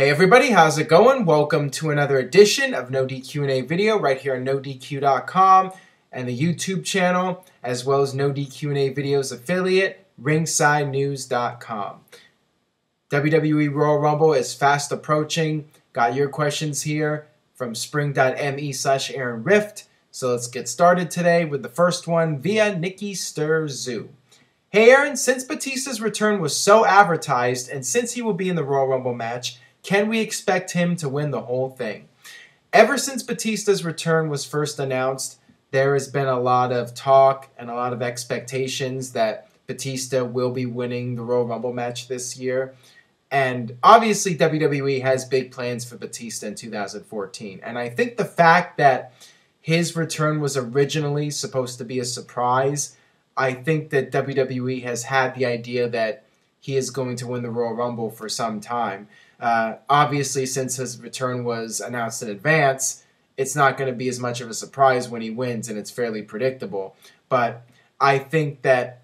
Hey everybody, how's it going? Welcome to another edition of NoDQ&A video right here on NoDQ.com and the YouTube channel, as well as NoDQ&A videos affiliate, RingsideNews.com. WWE Royal Rumble is fast approaching. Got your questions here from spring.me/Aaron Rift. So let's get started today with the first one via Nikki Sturzu. Hey Aaron, since Batista's return was so advertised and since he will be in the Royal Rumble match, can we expect him to win the whole thing? Ever since Batista's return was first announced, there has been a lot of talk and a lot of expectations that Batista will be winning the Royal Rumble match this year. And obviously WWE has big plans for Batista in 2014. And I think the fact that his return was originally supposed to be a surprise, I think that WWE has had the idea that he is going to win the Royal Rumble for some time. Obviously, since his return was announced in advance, it's not going to be as much of a surprise when he wins, and it's fairly predictable. But I think that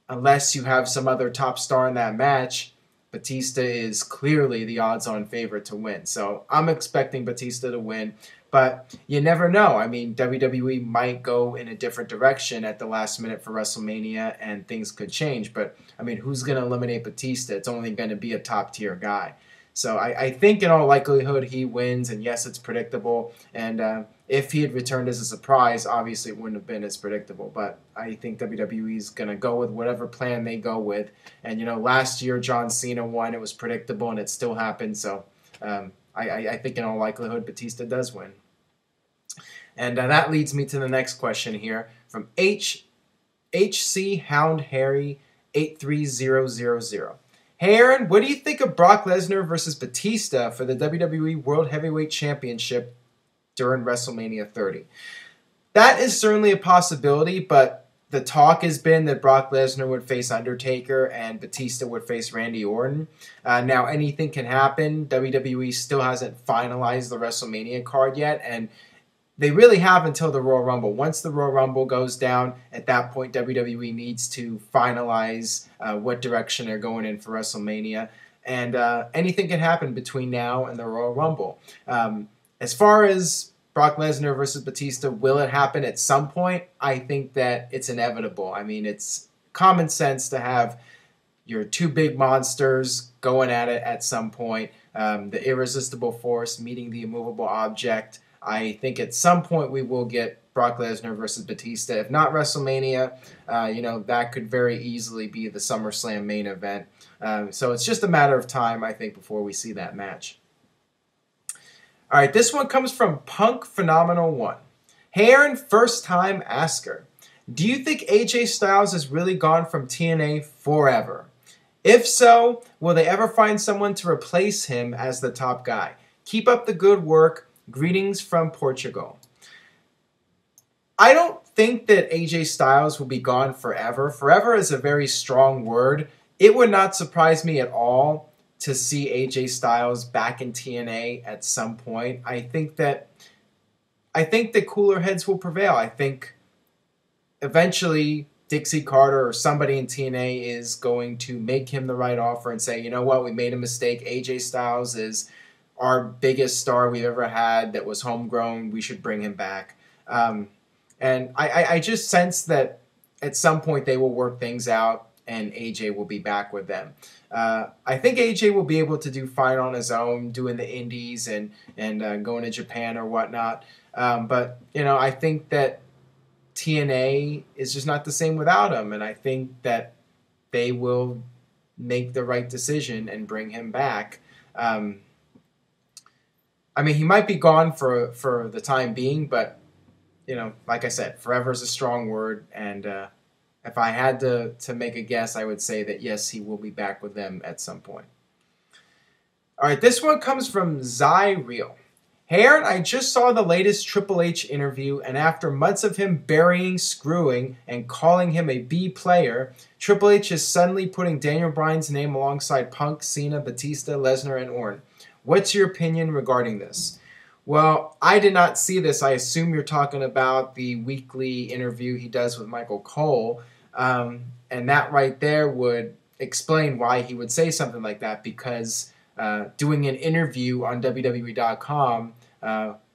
unless you have some other top star in that match, Batista is clearly the odds-on favorite to win. So I'm expecting Batista to win, but you never know. I mean, WWE might go in a different direction at the last minute for WrestleMania, and things could change. But, I mean, who's going to eliminate Batista? It's only going to be a top-tier guy. So I think in all likelihood he wins, and yes, it's predictable. And if he had returned as a surprise, obviously it wouldn't have been as predictable. But I think WWE is going to go with whatever plan they go with. And, you know, last year John Cena won. It was predictable, and it still happened. So I think in all likelihood Batista does win. And that leads me to the next question here from HC Hound Harry 83000. Hey Aaron, what do you think of Brock Lesnar versus Batista for the WWE World Heavyweight Championship during WrestleMania 30? That is certainly a possibility, but the talk has been that Brock Lesnar would face Undertaker and Batista would face Randy Orton. Now, anything can happen. WWE still hasn't finalized the WrestleMania card yet, and they really have until the Royal Rumble. Once the Royal Rumble goes down, at that point, WWE needs to finalize what direction they're going in for WrestleMania. And anything can happen between now and the Royal Rumble. As far as Brock Lesnar versus Batista, will it happen at some point? I think that it's inevitable. I mean, it's common sense to have your two big monsters going at it at some point. The irresistible force meeting the immovable object. I think at some point we will get Brock Lesnar versus Batista. If not WrestleMania, that could very easily be the SummerSlam main event. So it's just a matter of time, I think, before we see that match. All right, this one comes from Punk Phenomenal 1. Hey Aaron, first time asker. Do you think AJ Styles has really gone from TNA forever? If so, will they ever find someone to replace him as the top guy? Keep up the good work. Greetings from Portugal. I don't think that AJ Styles will be gone forever. Forever is a very strong word. It would not surprise me at all to see AJ Styles back in TNA at some point. I think that cooler heads will prevail. I think eventually Dixie Carter or somebody in TNA is going to make him the right offer and say, you know what, we made a mistake. AJ Styles is our biggest star we've ever had that was homegrown. We should bring him back. And I just sense that at some point they will work things out and AJ will be back with them. I think AJ will be able to do fine on his own, doing the indies and going to Japan or whatnot. But, I think that TNA is just not the same without him. And I think that they will make the right decision and bring him back. I mean, he might be gone for the time being, but, like I said, forever is a strong word. And if I had to make a guess, I would say that, yes, he will be back with them at some point. All right, this one comes from Zyreal. Hey, Aaron, I just saw the latest Triple H interview, and after months of him burying, screwing, and calling him a B player, Triple H is suddenly putting Daniel Bryan's name alongside Punk, Cena, Batista, Lesnar, and Orton. What's your opinion regarding this? Well, I did not see this. I assume you're talking about the weekly interview he does with Michael Cole. And that right there would explain why he would say something like that, because doing an interview on WWE.com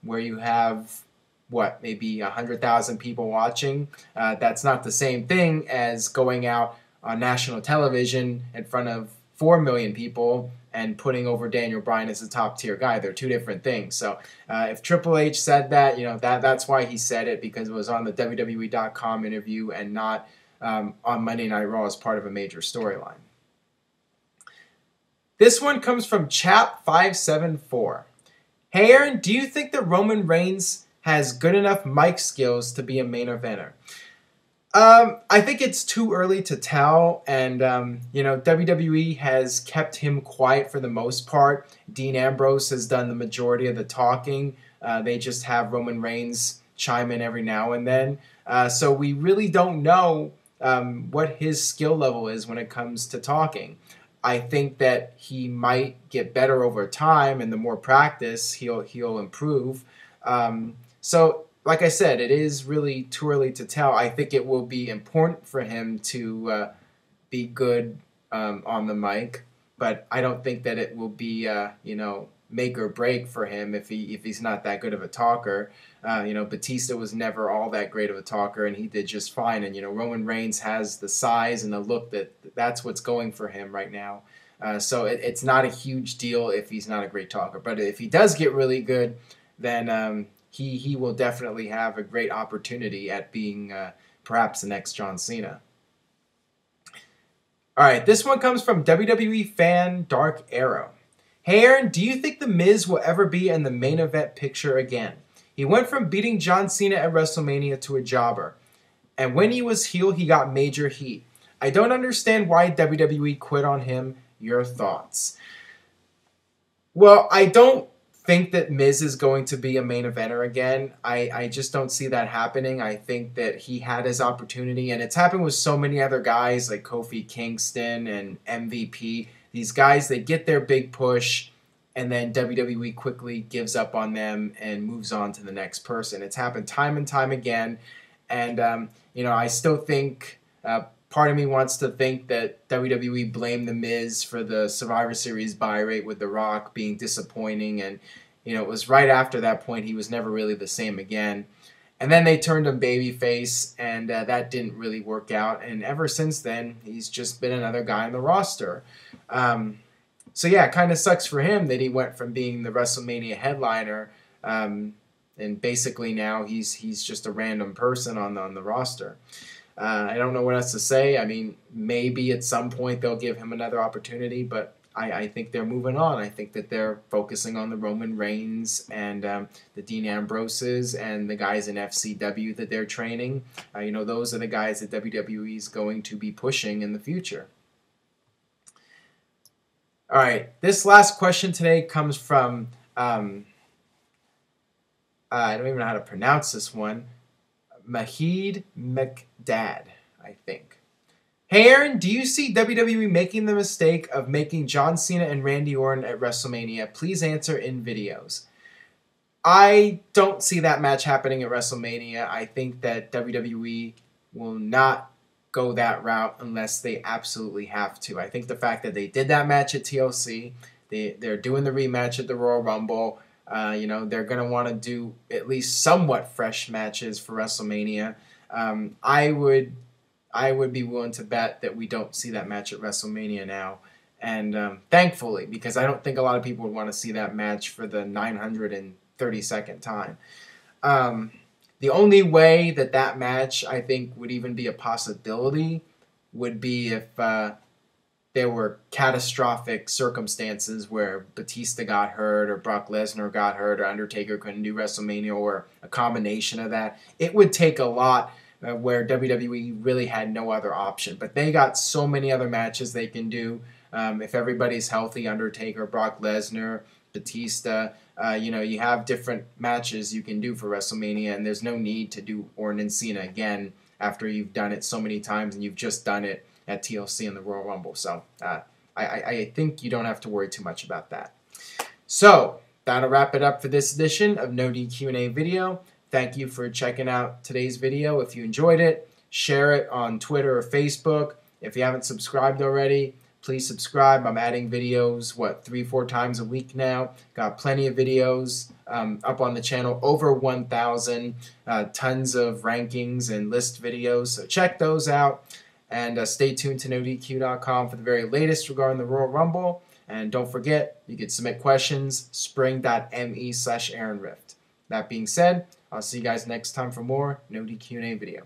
where you have, what, maybe 100,000 people watching. That's not the same thing as going out on national television in front of 4 million people and putting over Daniel Bryan as a top tier guy. They're two different things. So if Triple H said that, that's why he said it, because it was on the WWE.com interview and not on Monday Night Raw as part of a major storyline. This one comes from Chap574. Hey Aaron, do you think that Roman Reigns has good enough mic skills to be a main eventer? I think it's too early to tell, and WWE has kept him quiet for the most part. Dean Ambrose has done the majority of the talking. They just have Roman Reigns chime in every now and then. So we really don't know what his skill level is when it comes to talking. I think that he might get better over time, and the more practice, he'll improve. So, like I said, it is really too early to tell. I think it will be important for him to be good on the mic, but I don't think that it will be make or break for him if he's not that good of a talker. Batista was never all that great of a talker, and he did just fine. And Roman Reigns has the size and the look that's what's going for him right now. So it's not a huge deal if he's not a great talker. But if he does get really good, then he will definitely have a great opportunity at being perhaps the next John Cena. All right, this one comes from WWE fan Dark Arrow. Hey Aaron, do you think The Miz will ever be in the main event picture again? He went from beating John Cena at WrestleMania to a jobber. And when he was heel, he got major heat. I don't understand why WWE quit on him. Your thoughts? Well, I don't think that Miz is going to be a main eventer again. I just don't see that happening. I think that he had his opportunity, and it's happened with so many other guys like Kofi Kingston and MVP. These guys, they get their big push, and then WWE quickly gives up on them and moves on to the next person. It's happened time and time again, and I still think part of me wants to think that WWE blamed The Miz for the Survivor Series buy rate with The Rock being disappointing, and it was right after that point he was never really the same again. And then they turned him babyface, and that didn't really work out. And ever since then, he's just been another guy on the roster. So yeah, it kind of sucks for him that he went from being the WrestleMania headliner, and basically now he's just a random person on the roster. I don't know what else to say. I mean, maybe at some point they'll give him another opportunity, but I think they're moving on. I think that they're focusing on the Roman Reigns and the Dean Ambroses and the guys in FCW that they're training. Those are the guys that WWE is going to be pushing in the future. All right, this last question today comes from, I don't even know how to pronounce this one, Mahid McDad, I think. Hey Aaron, do you see WWE making the mistake of making John Cena and Randy Orton at WrestleMania? Please answer in videos. I don't see that match happening at WrestleMania. I think that WWE will not go that route unless they absolutely have to. I think the fact that they did that match at TLC, they're doing the rematch at the Royal Rumble, they're going to want to do at least somewhat fresh matches for WrestleMania. I would be willing to bet that we don't see that match at WrestleMania now. And thankfully, because I don't think a lot of people would want to see that match for the 932nd time. The only way that match, I think, would even be a possibility would be if there were catastrophic circumstances where Batista got hurt or Brock Lesnar got hurt or Undertaker couldn't do WrestleMania or a combination of that. It would take a lot where WWE really had no other option. But they got so many other matches they can do. If everybody's healthy, Undertaker, Brock Lesnar, Batista, you have different matches you can do for WrestleMania, and there's no need to do Orton and Cena again after you've done it so many times and you've just done it at TLC and the Royal Rumble. So I think you don't have to worry too much about that. So that'll wrap it up for this edition of No DQ&A video. Thank you for checking out today's video. If you enjoyed it, share it on Twitter or Facebook. If you haven't subscribed already, Please subscribe. I'm adding videos, 3-4 times a week now. Got plenty of videos up on the channel, over 1,000, tons of rankings and list videos. So check those out, and stay tuned to NoDQ.com for the very latest regarding the Royal Rumble. And don't forget, you can submit questions, spring.me/AaronRift. That being said, I'll see you guys next time for more NoDQ&A video.